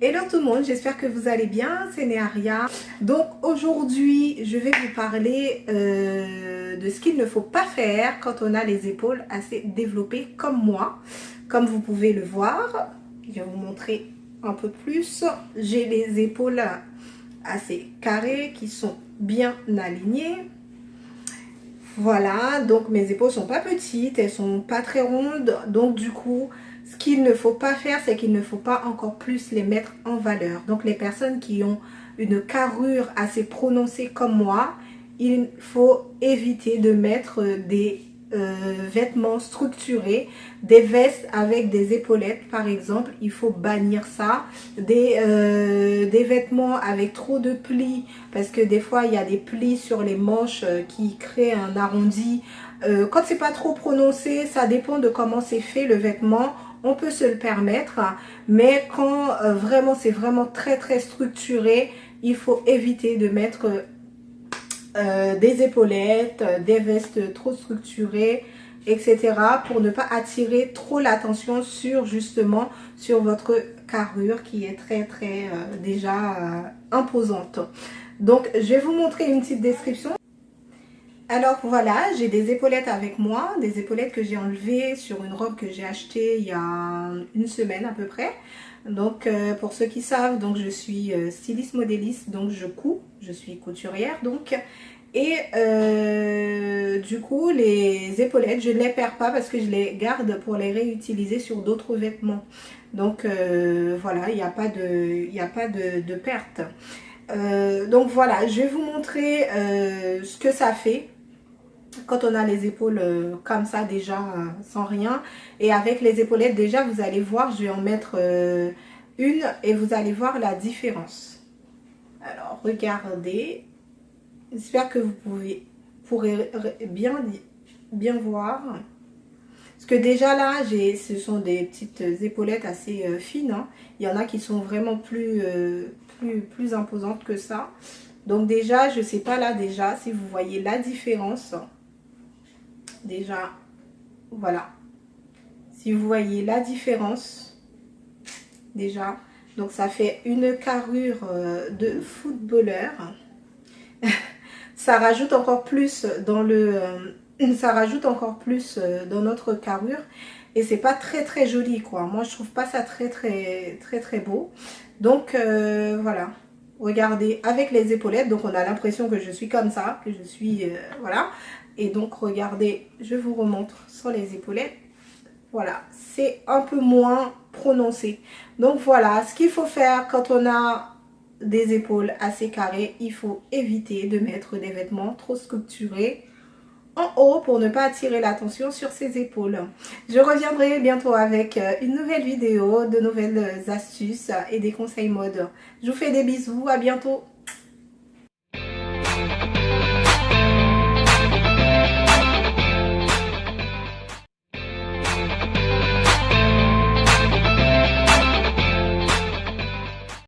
Hello tout le monde, j'espère que vous allez bien, c'est Néaria. Donc aujourd'hui, je vais vous parler de ce qu'il ne faut pas faire quand on a les épaules assez développées comme moi. Comme vous pouvez le voir, je vais vous montrer un peu plus. J'ai les épaules assez carrées qui sont bien alignées. Voilà, donc mes épaules sont pas petites, elles sont pas très rondes, donc du coup, ce qu'il ne faut pas faire, c'est qu'il ne faut pas encore plus les mettre en valeur. Donc les personnes qui ont une carrure assez prononcée comme moi, il faut éviter de mettre des vêtements structurés, des vestes avec des épaulettes par exemple, il faut bannir ça, des vêtements avec trop de plis, parce que des fois il y a des plis sur les manches qui créent un arrondi. Quand c'est pas trop prononcé, ça dépend de comment c'est fait le vêtement, on peut se le permettre, mais quand vraiment c'est vraiment très structuré, il faut éviter de mettre des épaulettes, des vestes trop structurées, etc. pour ne pas attirer trop l'attention sur justement sur votre carrure qui est très déjà imposante. Donc je vais vous montrer une petite description. Alors voilà, j'ai des épaulettes avec moi, des épaulettes que j'ai enlevées sur une robe que j'ai achetée il y a une semaine à peu près. Donc pour ceux qui savent, donc je suis styliste modéliste, donc je couds, je suis couturière donc. Et du coup les épaulettes je ne les perds pas parce que je les garde pour les réutiliser sur d'autres vêtements. Donc voilà, il n'y a pas de perte. Donc voilà, je vais vous montrer ce que ça fait quand on a les épaules comme ça déjà sans rien, et avec les épaulettes déjà vous allez voir, je vais en mettre une et vous allez voir la différence. Alors regardez, j'espère que vous pourrez bien voir, parce que déjà là ce sont des petites épaulettes assez fines, hein. Il y en a qui sont vraiment plus imposantes que ça. Donc déjà je sais pas là déjà si vous voyez la différence. Déjà, voilà. Si vous voyez la différence, déjà, donc ça fait une carrure de footballeur. Ça rajoute encore plus dans dans notre carrure, et c'est pas très joli quoi. Moi je trouve pas ça très beau. Donc voilà. Regardez, avec les épaulettes, donc on a l'impression que je suis comme ça, que je suis voilà. Et donc regardez, je vous remontre sur les épaulettes. Voilà, c'est un peu moins prononcé. Donc voilà, ce qu'il faut faire quand on a des épaules assez carrées, il faut éviter de mettre des vêtements trop structurés en haut pour ne pas attirer l'attention sur ses épaules. Je reviendrai bientôt avec une nouvelle vidéo, de nouvelles astuces et des conseils mode. Je vous fais des bisous, à bientôt.